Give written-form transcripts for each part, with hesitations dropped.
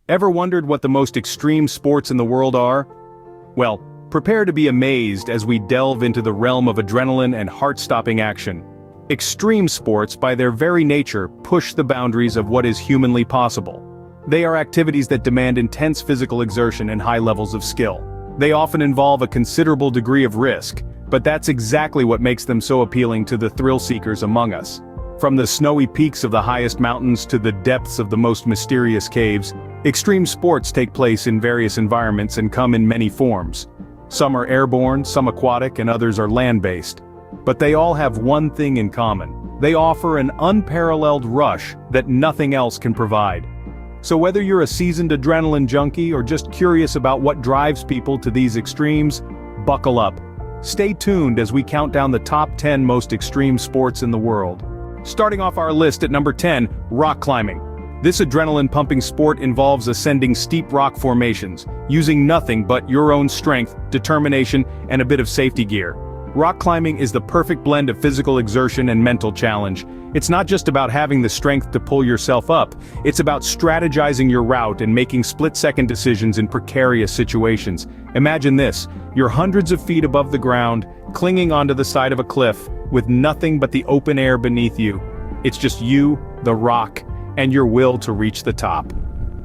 Ever wondered what the most extreme sports in the world are? Well, prepare to be amazed as we delve into the realm of adrenaline and heart-stopping action. Extreme sports, by their very nature, push the boundaries of what is humanly possible. They are activities that demand intense physical exertion and high levels of skill. They often involve a considerable degree of risk, but that's exactly what makes them so appealing to the thrill-seekers among us. From the snowy peaks of the highest mountains to the depths of the most mysterious caves, extreme sports take place in various environments and come in many forms. Some are airborne, some aquatic, and others are land-based. But they all have one thing in common. They offer an unparalleled rush that nothing else can provide. So whether you're a seasoned adrenaline junkie or just curious about what drives people to these extremes, buckle up. Stay tuned as we count down the top 10 most extreme sports in the world. Starting off our list at number 10, rock climbing. This adrenaline-pumping sport involves ascending steep rock formations, using nothing but your own strength, determination, and a bit of safety gear. Rock climbing is the perfect blend of physical exertion and mental challenge. It's not just about having the strength to pull yourself up, it's about strategizing your route and making split-second decisions in precarious situations. Imagine this, you're hundreds of feet above the ground, clinging onto the side of a cliff, with nothing but the open air beneath you. It's just you, the rock, and your will to reach the top.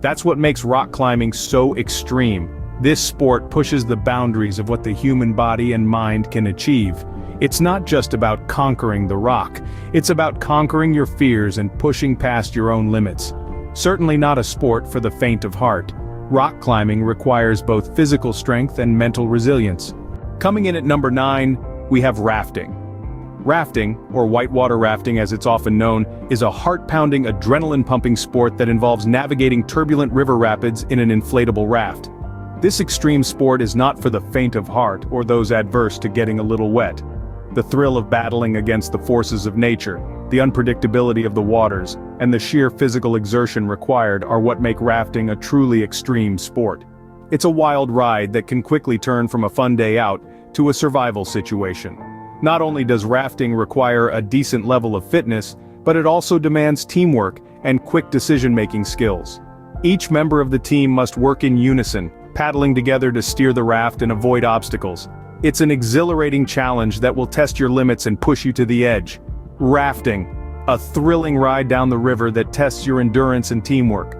That's what makes rock climbing so extreme. This sport pushes the boundaries of what the human body and mind can achieve. It's not just about conquering the rock, it's about conquering your fears and pushing past your own limits. Certainly not a sport for the faint of heart. Rock climbing requires both physical strength and mental resilience. Coming in at number 9, we have rafting. Rafting, or whitewater rafting as it's often known, is a heart-pounding, adrenaline-pumping sport that involves navigating turbulent river rapids in an inflatable raft. This extreme sport is not for the faint of heart or those adverse to getting a little wet. The thrill of battling against the forces of nature, the unpredictability of the waters, and the sheer physical exertion required are what make rafting a truly extreme sport. It's a wild ride that can quickly turn from a fun day out to a survival situation. Not only does rafting require a decent level of fitness, but it also demands teamwork and quick decision-making skills. Each member of the team must work in unison, paddling together to steer the raft and avoid obstacles. It's an exhilarating challenge that will test your limits and push you to the edge. Rafting, a thrilling ride down the river that tests your endurance and teamwork.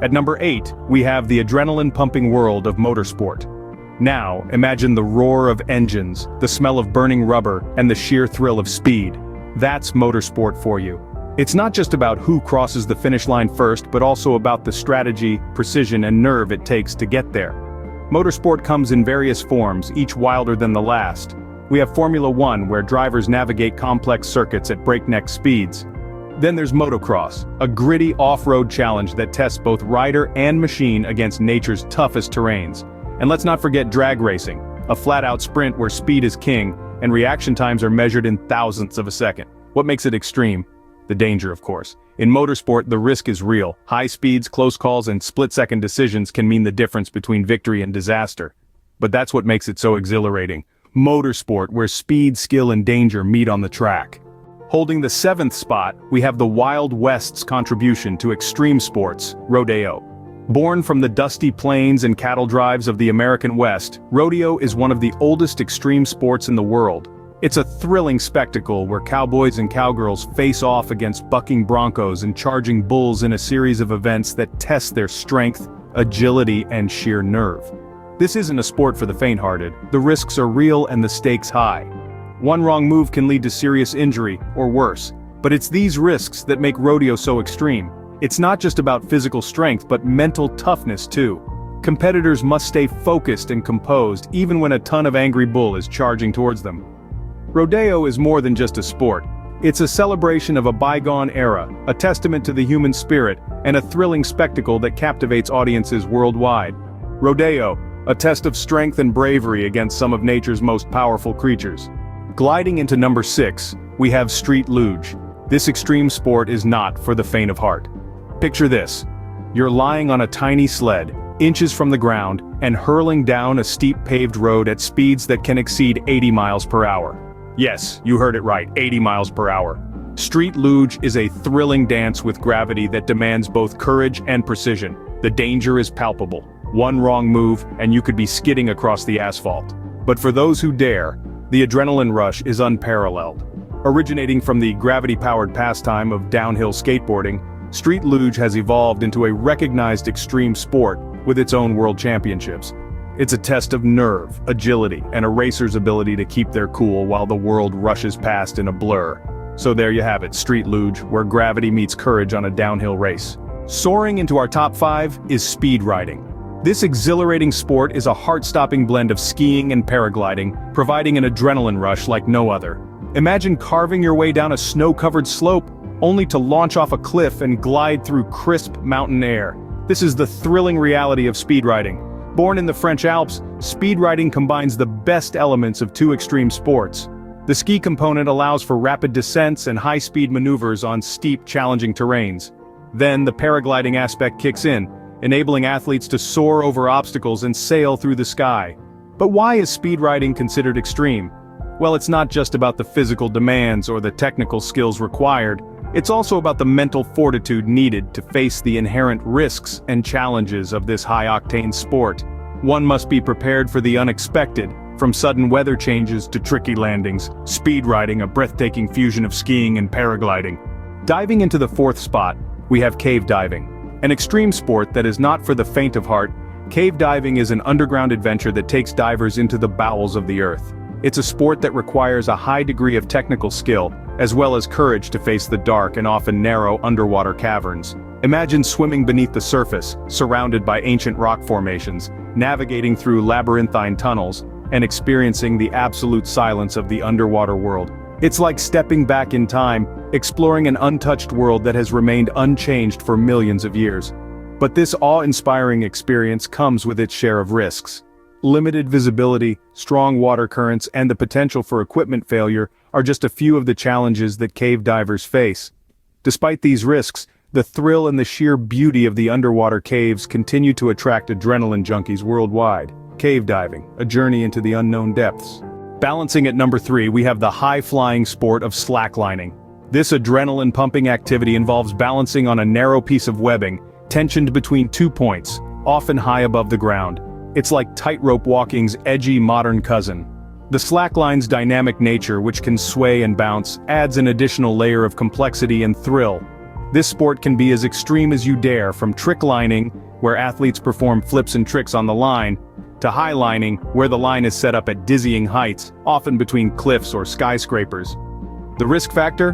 At number 8, we have the adrenaline-pumping world of motorsport. Now, imagine the roar of engines, the smell of burning rubber, and the sheer thrill of speed. That's motorsport for you. It's not just about who crosses the finish line first, but also about the strategy, precision, and nerve it takes to get there. Motorsport comes in various forms, each wilder than the last. We have Formula 1, where drivers navigate complex circuits at breakneck speeds. Then there's motocross, a gritty off-road challenge that tests both rider and machine against nature's toughest terrains. And let's not forget drag racing, a flat-out sprint where speed is king, and reaction times are measured in thousandths of a second. What makes it extreme? The danger, of course. In motorsport, the risk is real. High speeds, close calls, and split-second decisions can mean the difference between victory and disaster. But that's what makes it so exhilarating. Motorsport, where speed, skill, and danger meet on the track. Holding the 7th spot, we have the Wild West's contribution to extreme sports, Rodeo. Born from the dusty plains and cattle drives of the American West, rodeo is one of the oldest extreme sports in the world. It's a thrilling spectacle where cowboys and cowgirls face off against bucking broncos and charging bulls in a series of events that test their strength, agility, and sheer nerve. This isn't a sport for the faint-hearted. The risks are real and the stakes high. One wrong move can lead to serious injury, or worse. But it's these risks that make rodeo so extreme. It's not just about physical strength, but mental toughness too. Competitors must stay focused and composed even when a ton of angry bull is charging towards them. Rodeo is more than just a sport. It's a celebration of a bygone era, a testament to the human spirit, and a thrilling spectacle that captivates audiences worldwide. Rodeo, a test of strength and bravery against some of nature's most powerful creatures. Gliding into number 6, we have street luge. This extreme sport is not for the faint of heart. Picture this. You're lying on a tiny sled, inches from the ground, and hurling down a steep paved road at speeds that can exceed 80 miles per hour. Yes, you heard it right, 80 miles per hour. Street luge is a thrilling dance with gravity that demands both courage and precision. The danger is palpable. One wrong move, and you could be skidding across the asphalt. But for those who dare, the adrenaline rush is unparalleled. Originating from the gravity-powered pastime of downhill skateboarding, street luge has evolved into a recognized extreme sport with its own world championships. It's a test of nerve, agility, and a racer's ability to keep their cool while the world rushes past in a blur. So there you have it, street luge, where gravity meets courage on a downhill race. Soaring into our top 5 is speed riding. This exhilarating sport is a heart-stopping blend of skiing and paragliding, providing an adrenaline rush like no other. Imagine carving your way down a snow-covered slope, only to launch off a cliff and glide through crisp mountain air. This is the thrilling reality of speed riding. Born in the French Alps, speed riding combines the best elements of two extreme sports. The ski component allows for rapid descents and high-speed maneuvers on steep, challenging terrains. Then the paragliding aspect kicks in, enabling athletes to soar over obstacles and sail through the sky. But why is speed riding considered extreme? Well, it's not just about the physical demands or the technical skills required. It's also about the mental fortitude needed to face the inherent risks and challenges of this high-octane sport. One must be prepared for the unexpected, from sudden weather changes to tricky landings, speed riding a breathtaking fusion of skiing and paragliding. Diving into the 4th spot, we have cave diving. An extreme sport that is not for the faint of heart. Cave diving is an underground adventure that takes divers into the bowels of the earth. It's a sport that requires a high degree of technical skill, as well as courage to face the dark and often narrow underwater caverns. Imagine swimming beneath the surface, surrounded by ancient rock formations, navigating through labyrinthine tunnels, and experiencing the absolute silence of the underwater world. It's like stepping back in time, exploring an untouched world that has remained unchanged for millions of years. But this awe-inspiring experience comes with its share of risks. Limited visibility, strong water currents, and the potential for equipment failure are just a few of the challenges that cave divers face. Despite these risks, the thrill and the sheer beauty of the underwater caves continue to attract adrenaline junkies worldwide. Cave diving, a journey into the unknown depths. Balancing at number 3, we have the high-flying sport of slacklining. This adrenaline-pumping activity involves balancing on a narrow piece of webbing, tensioned between 2 points, often high above the ground. It's like tightrope walking's edgy modern cousin. The slackline's dynamic nature, which can sway and bounce, adds an additional layer of complexity and thrill. This sport can be as extreme as you dare, from trick lining, where athletes perform flips and tricks on the line, to high lining, where the line is set up at dizzying heights, often between cliffs or skyscrapers. The risk factor?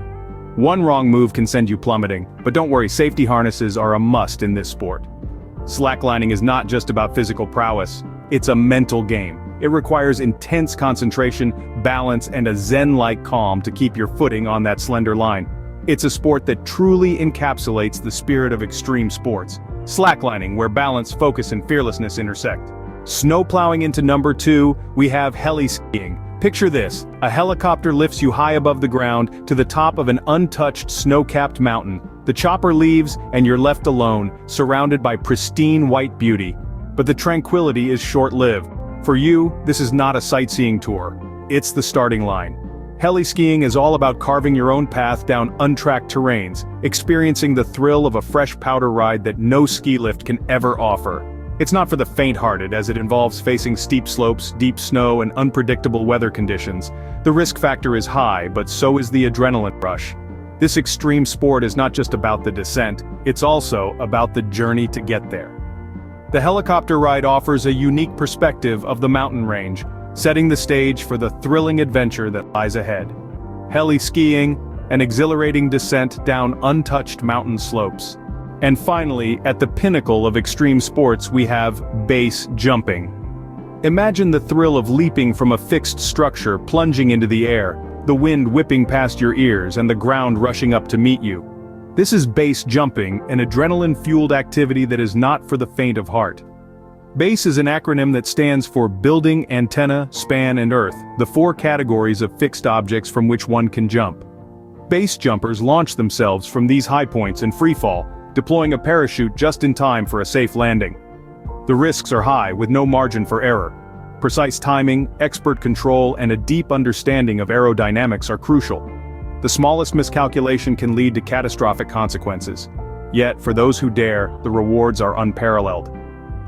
One wrong move can send you plummeting, but don't worry, safety harnesses are a must in this sport. Slacklining is not just about physical prowess, it's a mental game. It requires intense concentration, balance, and a zen-like calm to keep your footing on that slender line. It's a sport that truly encapsulates the spirit of extreme sports. Slacklining, where balance, focus, and fearlessness intersect. Snowplowing into number 2, we have heli-skiing. Picture this, a helicopter lifts you high above the ground to the top of an untouched snow-capped mountain. The chopper leaves, and you're left alone, surrounded by pristine white beauty. But the tranquility is short-lived. For you, this is not a sightseeing tour. It's the starting line. Heli-skiing is all about carving your own path down untracked terrains, experiencing the thrill of a fresh powder ride that no ski lift can ever offer. It's not for the faint-hearted, as it involves facing steep slopes, deep snow, and unpredictable weather conditions. The risk factor is high, but so is the adrenaline rush. This extreme sport is not just about the descent, it's also about the journey to get there. The helicopter ride offers a unique perspective of the mountain range, setting the stage for the thrilling adventure that lies ahead. Heli-skiing, an exhilarating descent down untouched mountain slopes. And finally, at the pinnacle of extreme sports, we have base jumping. Imagine the thrill of leaping from a fixed structure, plunging into the air, the wind whipping past your ears and the ground rushing up to meet you. This is base jumping, an adrenaline-fueled activity that is not for the faint of heart. BASE is an acronym that stands for Building, Antenna, Span, and Earth, the 4 categories of fixed objects from which one can jump. Base jumpers launch themselves from these high points in freefall, deploying a parachute just in time for a safe landing. The risks are high, with no margin for error. Precise timing, expert control, and a deep understanding of aerodynamics are crucial. The smallest miscalculation can lead to catastrophic consequences. Yet, for those who dare, the rewards are unparalleled.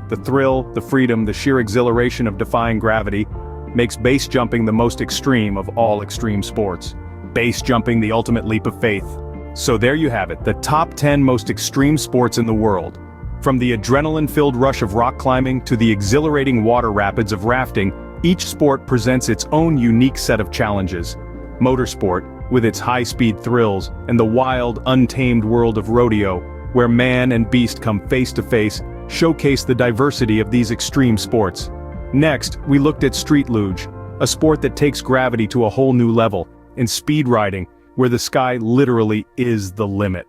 The thrill, the freedom, the sheer exhilaration of defying gravity makes base jumping the most extreme of all extreme sports. Base jumping, the ultimate leap of faith. So there you have it, the top 10 most extreme sports in the world. From the adrenaline-filled rush of rock climbing to the exhilarating water rapids of rafting, each sport presents its own unique set of challenges. Motorsport, with its high-speed thrills, and the wild, untamed world of rodeo, where man and beast come face to face, showcase the diversity of these extreme sports. Next, we looked at streetluge, a sport that takes gravity to a whole new level, and speedriding, where the sky literally is the limit.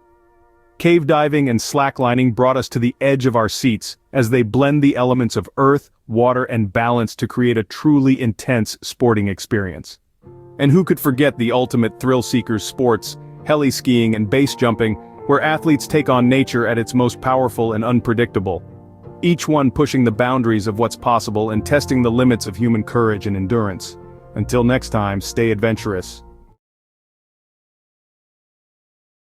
Cave diving and slacklining brought us to the edge of our seats, as they blend the elements of earth, water, and balance to create a truly intense sporting experience. And who could forget the ultimate thrill-seekers sports, heli-skiing and base jumping, where athletes take on nature at its most powerful and unpredictable. Each one pushing the boundaries of what's possible and testing the limits of human courage and endurance. Until next time, stay adventurous.